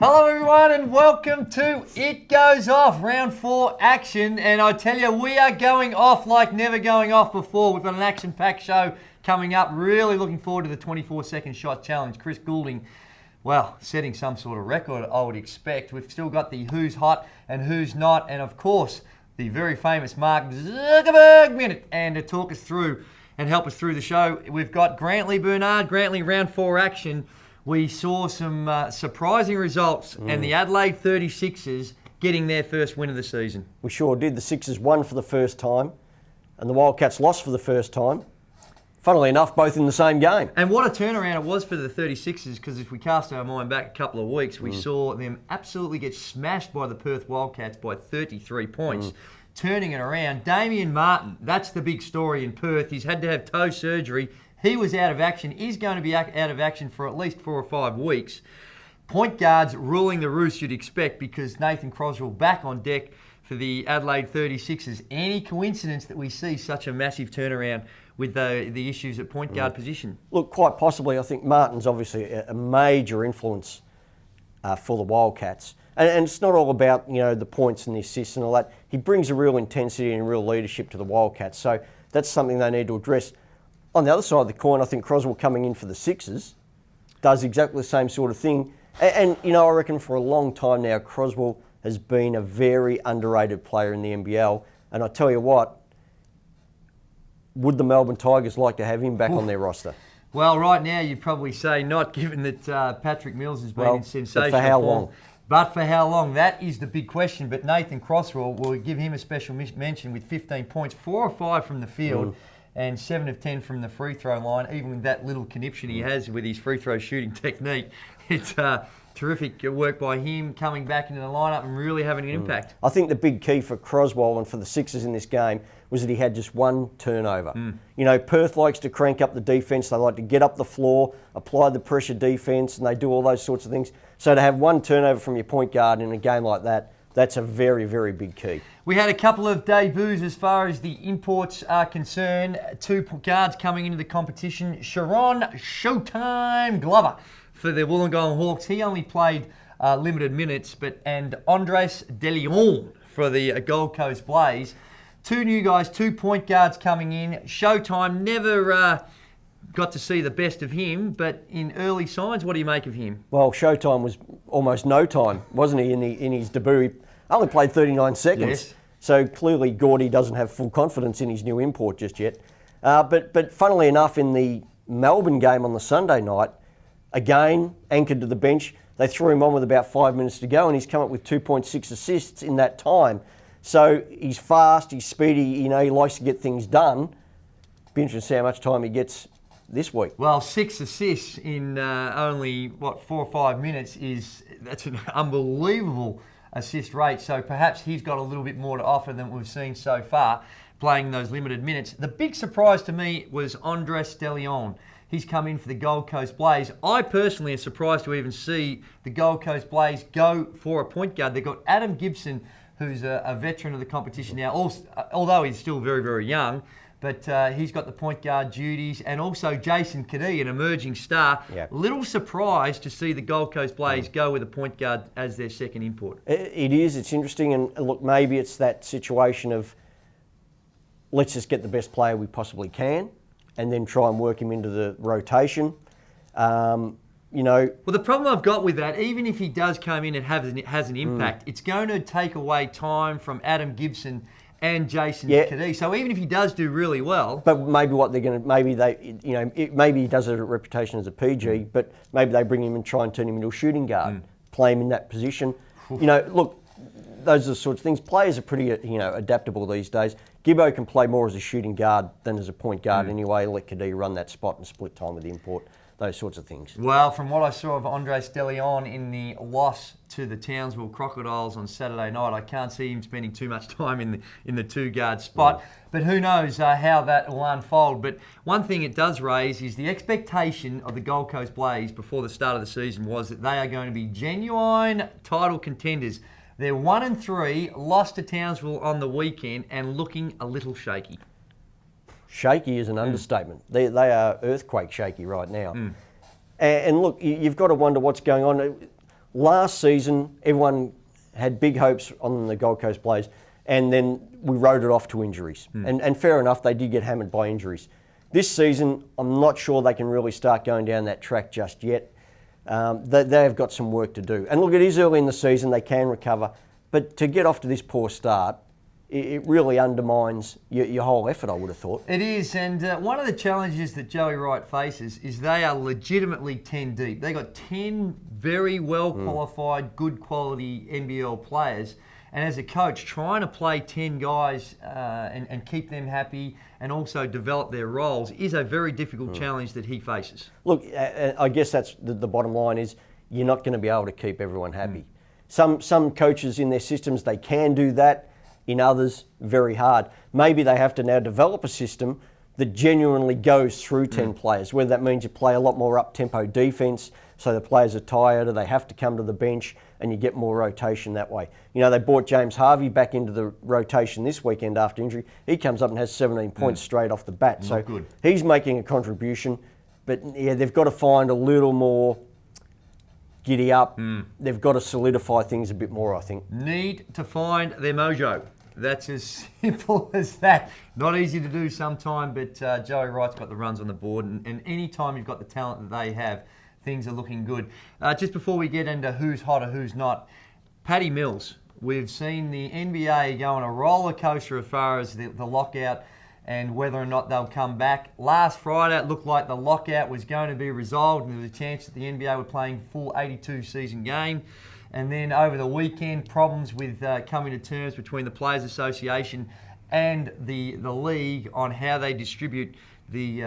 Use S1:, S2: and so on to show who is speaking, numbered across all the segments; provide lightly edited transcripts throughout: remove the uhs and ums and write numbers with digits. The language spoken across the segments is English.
S1: Hello everyone and welcome to It Goes Off, round 4 action. And I tell you, we are going off like never going off before. We've got an action-packed show coming up. Really looking forward to the 24-second shot challenge. Chris Goulding, well, setting some sort of record, I would expect. We've still got the who's hot and who's not. And of course, the very famous Mark Zuckerberg minute. And to talk us through and help us through the show, we've got Grantley Bernard. Grantley, round 4 action. We saw some surprising results and the Adelaide 36ers getting their first win of the season.
S2: We sure did. The Sixers won for the first time and the Wildcats lost for the first time. Funnily enough, both in the same game.
S1: And what a turnaround it was for the 36ers, because if we cast our mind back a couple of weeks, we saw them absolutely get smashed by the Perth Wildcats by 33 points. Turning it around, Damian Martin, that's the big story in Perth. He's had to have toe surgery. He was out of action. He's going to be out of action for at least 4 or 5 weeks. Point guards ruling the roost, you'd expect, because Nathan Croswell back on deck for the Adelaide 36ers. Any coincidence that we see such a massive turnaround with the issues at point guard position?
S2: Look, quite possibly. I think Martin's obviously a major influence for the Wildcats. And it's not all about, the points and the assists and all that. He brings a real intensity and real leadership to the Wildcats. So that's something they need to address. On the other side of the coin, I think Croswell coming in for the Sixers does exactly the same sort of thing. And I reckon for a long time now, Croswell has been a very underrated player in the NBL. And I tell you what, would the Melbourne Tigers like to have him back on their roster?
S1: Well, right now you'd probably say not, given that Patrick Mills has been in sensational
S2: but for how
S1: form.
S2: long?
S1: But for how long? That is the big question. But Nathan Croswell, will give him a special mention with 15 points, 4 or 5 from the field. And 7 of 10 from the free throw line, even with that little conniption he has with his free throw shooting technique. It's terrific work by him coming back into the lineup and really having an impact.
S2: I think the big key for Croswell and for the Sixers in this game was that he had just 1 turnover. Perth likes to crank up the defence. They like to get up the floor, apply the pressure defence, and they do all those sorts of things. So to have 1 turnover from your point guard in a game like that, that's a very, very big key.
S1: We had a couple of debuts as far as the imports are concerned. 2 guards coming into the competition. Showron Showtime Glover for the Wollongong Hawks. He only played limited minutes, and Adris DeLeon for the Gold Coast Blaze. 2 new guys, 2 point guards coming in. Showtime never got to see the best of him, but in early signs, what do you make of him?
S2: Well, Showtime was almost no time, wasn't he, in his debut? He only played 39 seconds.
S1: Yes.
S2: So clearly Gordy doesn't have full confidence in his new import just yet. But funnily enough, in the Melbourne game on the Sunday night, again, anchored to the bench, they threw him on with about 5 minutes to go and he's come up with 2.6 assists in that time. So he's fast, he's speedy, he likes to get things done. Be interesting to see how much time he gets this week.
S1: Well, 6 assists in only, 4 or 5 minutes that's an unbelievable assist rate. So perhaps he's got a little bit more to offer than we've seen so far, playing those limited minutes. The big surprise to me was Adris DeLeon. He's come in for the Gold Coast Blaze. I personally am surprised to even see the Gold Coast Blaze go for a point guard. They've got Adam Gibson, who's a veteran of the competition now, although he's still very, very young. But he's got the point guard duties, and also Jason Kadee, an emerging star.
S2: Yep.
S1: Little surprised to see the Gold Coast Blaze go with a point guard as their second import.
S2: It is, it's interesting, and look, maybe it's that situation of let's just get the best player we possibly can and then try and work him into the rotation.
S1: Well, the problem I've got with that, even if he does come in and has an impact, it's going to take away time from Adam Gibson and Jason Kadee. So even if he does do really well,
S2: but maybe what they're going to, maybe he does have a reputation as a PG, but maybe they bring him and try and turn him into a shooting guard, play him in that position. Look, those are the sorts of things. Players are pretty, adaptable these days. Gibbo can play more as a shooting guard than as a point guard anyway. Let Kadee run that spot and split time with the import. Those sorts of things.
S1: Well, from what I saw of Adris DeLeon in the loss to the Townsville Crocodiles on Saturday night, I can't see him spending too much time in the 2-guard spot. But who knows how that will unfold. But one thing it does raise is the expectation of the Gold Coast Blaze before the start of the season was that they are going to be genuine title contenders. They're 1-3, lost to Townsville on the weekend and looking a little shaky.
S2: Shaky is an understatement. They are earthquake shaky right now. And look, you've got to wonder what's going on. last season, everyone had big hopes on the Gold Coast Blaze, and then we wrote it off to injuries. And fair enough, they did get hammered by injuries. This season, I'm not sure they can really start going down that track just yet. They've got some work to do. And look, it is early in the season, they can recover, but to get off to this poor start, it really undermines your whole effort, I would have thought.
S1: It is, and one of the challenges that Joey Wright faces is they are legitimately 10 deep. They got 10 very well qualified, good quality NBL players, and as a coach, trying to play 10 guys and keep them happy and also develop their roles is a very difficult challenge that he faces.
S2: Look, I guess that's the bottom line is you're not going to be able to keep everyone happy. Some coaches in their systems, they can do that. In others, very hard. Maybe they have to now develop a system that genuinely goes through 10 players, whether that means you play a lot more up-tempo defence so the players are tired or they have to come to the bench and you get more rotation that way. You know, they brought James Harvey back into the rotation this weekend after injury. He comes up and has 17 points straight off the bat. So
S1: good.
S2: He's making a contribution, but yeah, they've got to find a little more giddy up. They've got to solidify things a bit more, I think.
S1: Need to find their mojo. That's as simple as that. Not easy to do sometime, but Joey Wright's got the runs on the board, and any time you've got the talent that they have, things are looking good. Just before we get into who's hot or who's not, Paddy Mills. We've seen the NBA go on a roller coaster as far as the lockout and whether or not they'll come back. Last Friday, it looked like the lockout was going to be resolved, and there was a chance that the NBA were playing full 82-season game. And then over the weekend, problems with coming to terms between the Players Association and the league on how they distribute the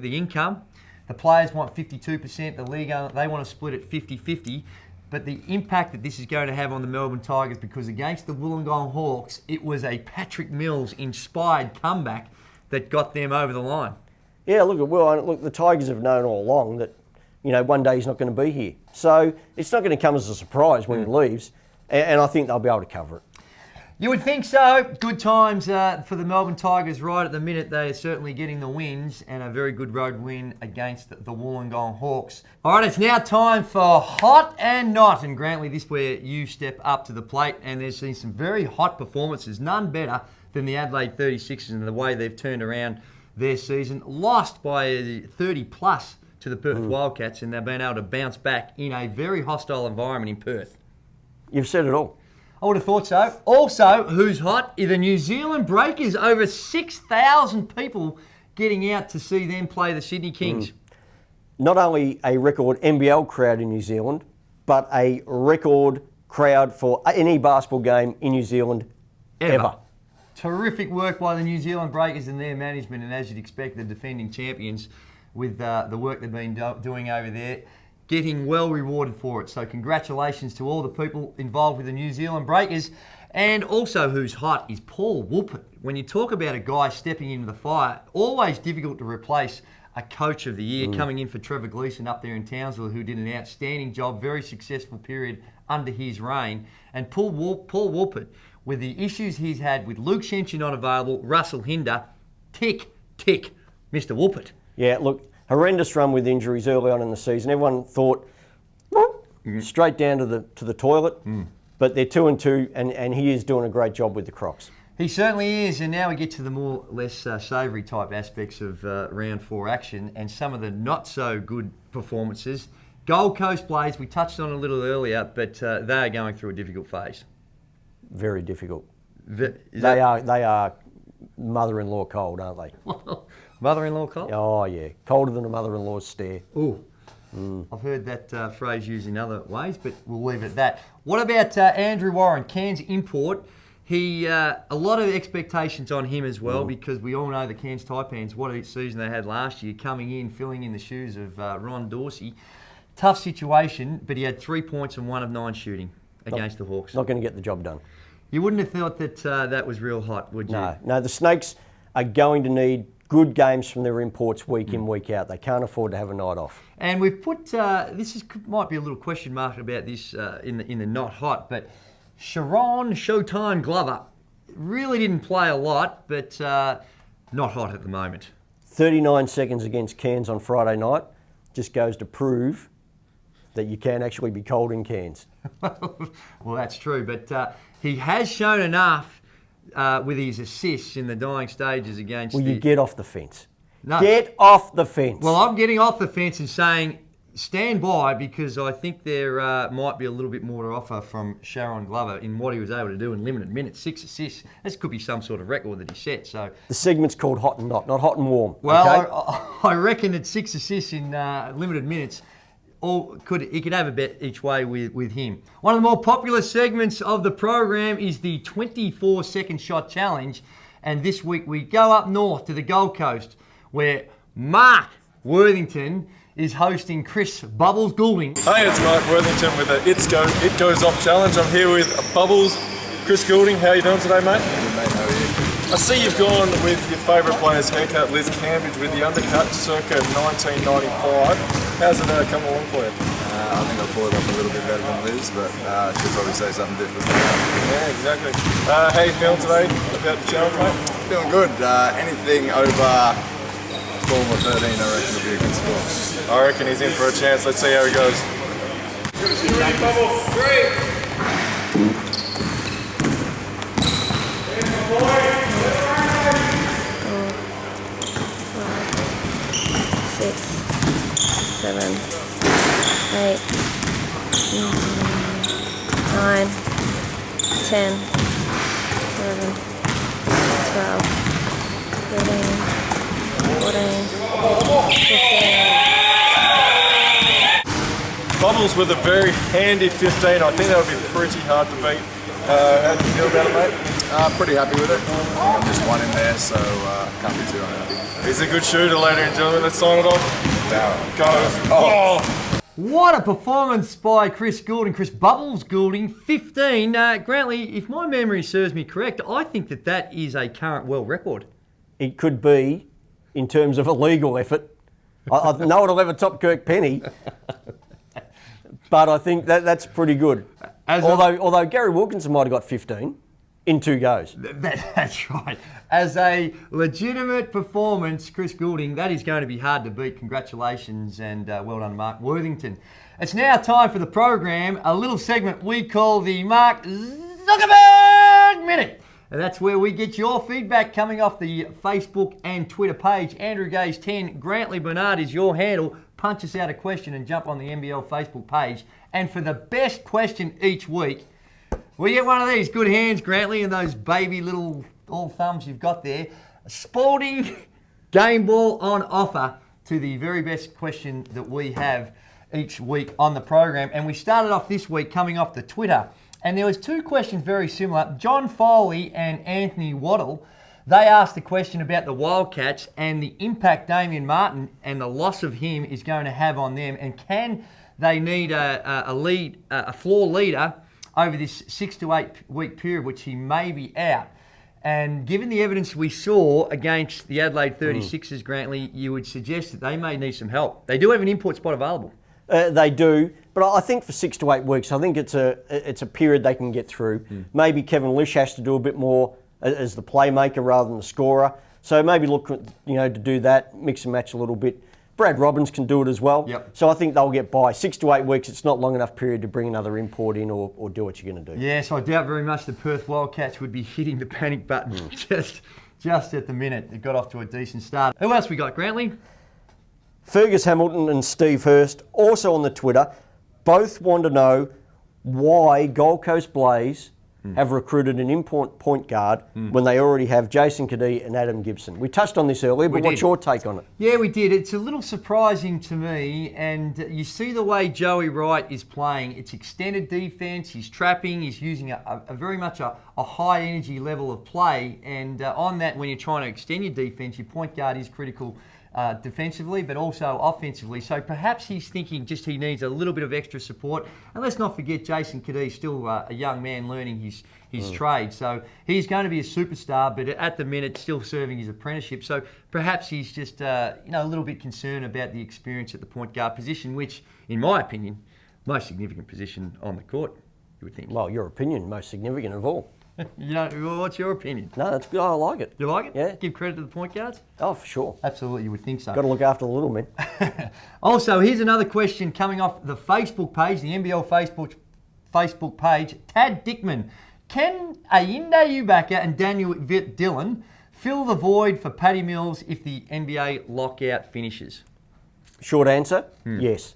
S1: income. The players want 52%. The league, they want to split it 50-50. But the impact that this is going to have on the Melbourne Tigers, because against the Wollongong Hawks, it was a Patrick Mills-inspired comeback that got them over the line.
S2: Yeah, look, the Tigers have known all along that, you know, one day he's not going to be here. So it's not going to come as a surprise when he leaves, and I think they'll be able to cover it.
S1: You would think so. Good times for the Melbourne Tigers right at the minute. They are certainly getting the wins, and a very good road win against the Wollongong Hawks. All right, it's now time for Hot and Not. And Grantley, this is where you step up to the plate, and there's been some very hot performances. None better than the Adelaide 36ers and the way they've turned around their season. Lost by 30-plus to the Perth Wildcats, and they've been able to bounce back in a very hostile environment in Perth.
S2: You've said it all.
S1: I would have thought so. Also, who's hot? The New Zealand Breakers. Over 6,000 people getting out to see them play the Sydney Kings.
S2: Not only a record NBL crowd in New Zealand, but a record crowd for any basketball game in New Zealand ever.
S1: Terrific work by the New Zealand Breakers and their management, and as you'd expect, the defending champions with the work they've been doing over there, getting well rewarded for it. So congratulations to all the people involved with the New Zealand Breakers. And also who's hot is Paul Woolpert. When you talk about a guy stepping into the fire, always difficult to replace a coach of the year coming in for Trevor Gleeson up there in Townsville, who did an outstanding job, very successful period under his reign. And Paul Woolpert, with the issues he's had with Luke Shencher not available, Russell Hinder, tick, Mr. Woolpert.
S2: Yeah, look, horrendous run with injuries early on in the season. Everyone thought straight down to the toilet, but they're 2-2, and he is doing a great job with the Crocs.
S1: He certainly is, and now we get to the more less savoury type aspects of round 4 action and some of the not so good performances. Gold Coast Blaze, we touched on a little earlier, but they are going through a difficult phase.
S2: Very difficult. They are mother-in-law cold, aren't they?
S1: Mother-in-law cold?
S2: Oh, yeah. Colder than a mother-in-law's stare.
S1: Ooh. I've heard that phrase used in other ways, but we'll leave it at that. What about Andrew Warren, Cairns import? A lot of expectations on him as well, because we all know the Cairns Taipans, what a season they had last year, coming in, filling in the shoes of Ron Dorsey. Tough situation, but he had 3 points and 1 of 9 shooting against the Hawks.
S2: Not going to get the job done.
S1: You wouldn't have thought that that was real hot, would you?
S2: No, the Snakes are going to need good games from their imports week in, week out. They can't afford to have a night off.
S1: And we've put, might be a little question mark about this in the not hot, but Showron Glover really didn't play a lot, but not hot at the moment.
S2: 39 seconds against Cairns on Friday night just goes to prove that you can actually be cold in cans.
S1: Well, that's true, but he has shown enough with his assists in the dying stages against.
S2: Will you get off the fence?
S1: No.
S2: Get off the fence.
S1: Well, I'm getting off the fence and saying stand by, because I think there might be a little bit more to offer from Showron Glover in what he was able to do in limited minutes. 6 assists. This could be some sort of record that he set. So
S2: the segment's called Hot and Not hot and warm.
S1: Well,
S2: okay?
S1: I reckon that 6 assists in limited minutes, he could have a bet each way with him. One of the more popular segments of the program is the 24-second shot challenge. And this week we go up north to the Gold Coast, where Mark Worthington is hosting Chris Bubbles Goulding.
S3: Hey, it's Mark Worthington with a It Goes Off challenge. I'm here with Bubbles, Chris Goulding. How you doing today, mate?
S4: Good, mate. How are you?
S3: I see you've gone with your favourite player's haircut, Liz Cambridge, with the undercut circa 1995. How's it come along for you?
S4: I think I pulled it off a little bit better than Liz, but she'll probably say something different.
S3: Yeah, exactly. How you feeling today about the challenge, mate?
S4: Feeling good. Anything over 12 or 13, I reckon will be a good score.
S3: I reckon he's in for a chance. Let's see how he goes.
S5: Ready, Bubble? 3.
S6: 6, 7, 8, 9, 10, 11, 12, 13, 14, 15.
S3: Bubbles with a very handy 15. I think that would be pretty hard to beat. How do you feel about it, mate?
S4: Pretty happy with it. I think I'm just one in there, so can't be too unhappy.
S3: He's a good shooter, ladies and gentlemen. Let's sign it off.
S4: Now,
S3: Goes. Oh!
S1: What a performance by Chris Goulding, Chris Bubbles Goulding, 15. Grantley, if my memory serves me correct, I think that is a current world record.
S2: It could be, in terms of a legal effort. I know it'll ever top Kirk Penny, but I think that's pretty good. Although Gary Wilkinson might have got 15 in 2 goes.
S1: That's right. As a legitimate performance, Chris Goulding, that is going to be hard to beat. Congratulations and well done, Mark Worthington. It's now time for the program, a little segment we call the Mark Zuckerberg Minute. And that's where we get your feedback coming off the Facebook and Twitter page. Andrew Gaze 10, Grantley Bernard is your handle. Punch us out a question and jump on the NBL Facebook page. And for the best question each week, we get one of these good hands, Grantley, and those baby little all thumbs you've got there. A sporting game ball on offer to the very best question that we have each week on the program. And we started off this week coming off the Twitter. And there was 2 questions very similar. John Foley and Anthony Waddle, they asked the question about the Wildcats and the impact Damian Martin and the loss of him is going to have on them. And can they need a floor leader over this 6 to 8 week period, which he may be out. And given the evidence we saw against the Adelaide 36ers, Grantley, you would suggest that they may need some help. They do have an import spot available.
S2: They do, but I think for 6 to 8 weeks, I think it's a period they can get through. Maybe Kevin Lish has to do a bit more as the playmaker rather than the scorer. So maybe look, to do that, mix and match a little bit. Brad Robbins can do it as well.
S1: Yep.
S2: So I think they'll get by. 6 to 8 weeks, it's not long enough period to bring another import in or do what you're going to do.
S1: Yes, I doubt very much the Perth Wildcats would be hitting the panic button just at the minute. It got off to a decent start. Who else we got, Grantley?
S2: Fergus Hamilton and Steve Hurst, also on the Twitter, both want to know why Gold Coast Blaze have recruited an import point guard when they already have Jason Kadee and Adam Gibson. We touched on this earlier, but what's your take on it?
S1: Yeah, we did. It's a little surprising to me, and you see the way Joey Wright is playing. It's extended defence, he's trapping, he's using a very much a high energy level of play, and on that, when you're trying to extend your defence, your point guard is critical defensively, but also offensively. So perhaps he's thinking just he needs a little bit of extra support. And let's not forget Jason Kadee, still a young man learning his trade. So he's going to be a superstar, but at the minute still serving his apprenticeship. So perhaps he's just a little bit concerned about the experience at the point guard position, which, in my opinion, most significant position on the court, you would think.
S2: Well, your opinion, most significant of all.
S1: You know, what's your opinion?
S2: No, that's good. I like it.
S1: You like it?
S2: Yeah.
S1: Give credit to the point guards?
S2: Oh, for sure.
S1: Absolutely, you would think so.
S2: Got to look after the little men.
S1: Also, here's another question coming off the Facebook page, the NBL Facebook page. Tad Dickman. Can Ayinde Ubaka and Daniel Dillon fill the void for Paddy Mills if the NBA lockout finishes?
S2: Short answer, yes.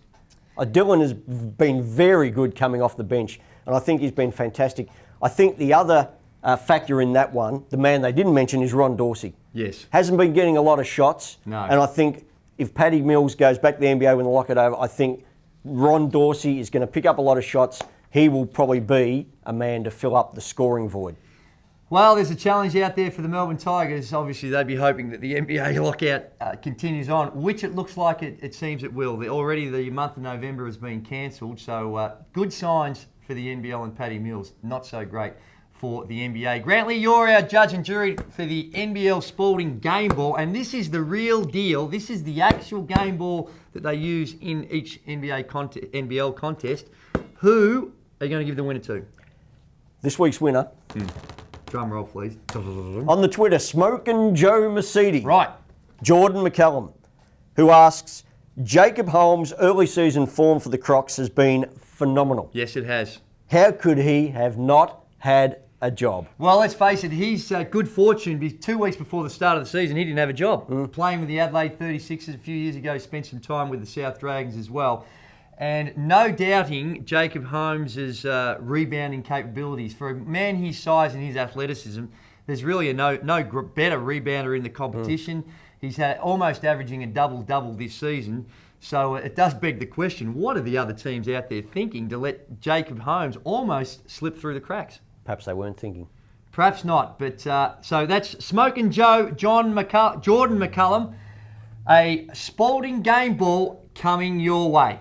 S2: Dylan has been very good coming off the bench, and I think he's been fantastic. I think the other factor in that one, the man they didn't mention, is Ron Dorsey.
S1: Yes.
S2: Hasn't been getting a lot of shots.
S1: No.
S2: And I think if Paddy Mills goes back to the NBA when the lockout over, I think Ron Dorsey is going to pick up a lot of shots. He will probably be a man to fill up the scoring void.
S1: Well, there's a challenge out there for the Melbourne Tigers. Obviously, they'd be hoping that the NBA lockout continues on, which it looks like it seems it will. Already the month of November has been cancelled, so good signs for the NBL and Paddy Mills. Not so great for the NBA. Grantley, you're our judge and jury for the NBL Sporting Game Ball, and this is the real deal. This is the actual game ball that they use in each NBL contest. Who are you going to give the winner to?
S2: This week's winner,
S1: Drum roll, please.
S2: on the Twitter, Smokin' Joe Mercedes.
S1: Right.
S2: Jordan McCallum, who asks, Jacob Holmes' early season form for the Crocs has been phenomenal.
S1: Yes, it has.
S2: How could he have not had a job?
S1: Well, let's face it, he's good fortune. 2 weeks before the start of the season, he didn't have a job. Playing with the Adelaide 36ers a few years ago, spent some time with the South Dragons as well. And no doubting Jacob Holmes' rebounding capabilities. For a man his size and his athleticism, there's really no better rebounder in the competition. He's almost averaging a double-double this season. So it does beg the question, what are the other teams out there thinking to let Jacob Holmes almost slip through the cracks?
S2: Perhaps they weren't thinking.
S1: Perhaps not, but so that's Smokin' Joe, Jordan McCullum, a Spalding game ball coming your way.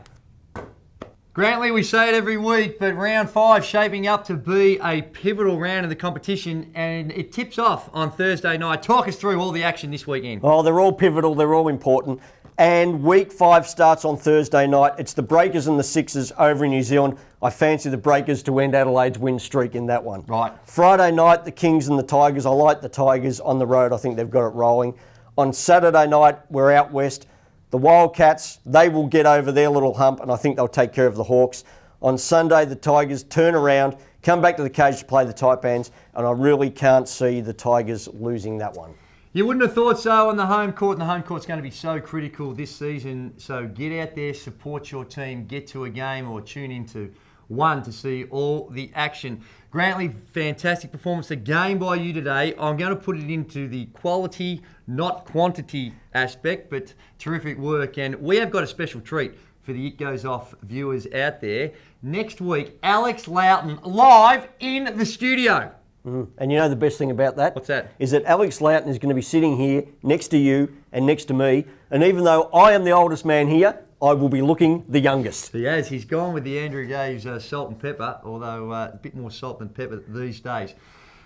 S1: Grantley, we say it every week, but round 5 shaping up to be a pivotal round of the competition, and it tips off on Thursday night. Talk us through all the action this weekend.
S2: Oh, they're all pivotal, they're all important. And week 5 starts on Thursday night. It's the Breakers and the Sixers over in New Zealand. I fancy the Breakers to end Adelaide's win streak in that one.
S1: Right.
S2: Friday night, the Kings and the Tigers. I like the Tigers on the road. I think they've got it rolling. On Saturday night, we're out west. The Wildcats, they will get over their little hump, and I think they'll take care of the Hawks. On Sunday, the Tigers turn around, come back to the cage to play the Taipans, and I really can't see the Tigers losing that one.
S1: You wouldn't have thought so on the home court, and the home court's going to be so critical this season. So get out there, support your team, get to a game or tune into one to see all the action. Grantley, fantastic performance again by you today. I'm going to put it into the quality, not quantity aspect, but terrific work. And we have got a special treat for the It Goes Off viewers out there. Next week, Alex Loughton live in the studio.
S2: And you know the best thing about that?
S1: What's that?
S2: Is that Alex Loughton is going to be sitting here next to you and next to me. And even though I am the oldest man here, I will be looking the youngest.
S1: He has. He's gone with the Andrew Gaves salt and pepper, although a bit more salt than pepper these days.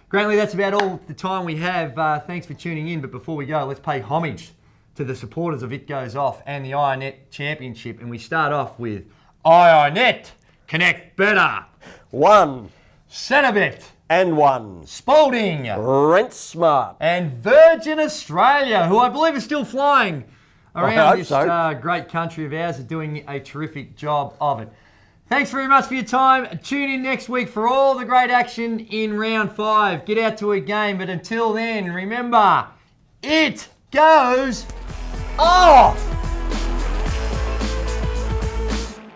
S1: Grantley, that's about all the time we have. Thanks for tuning in. But before we go, let's pay homage to the supporters of It Goes Off and the IronNet Championship. And we start off with IronNet. Connect better.
S2: 1
S1: Centrebet.
S2: and 1.
S1: Spalding.
S2: Rent Smart.
S1: And Virgin Australia, who I believe is still flying around this great country of ours, are doing a terrific job of it. Thanks very much for your time. Tune in next week for all the great action in round 5. Get out to a game, but until then, remember, it goes off!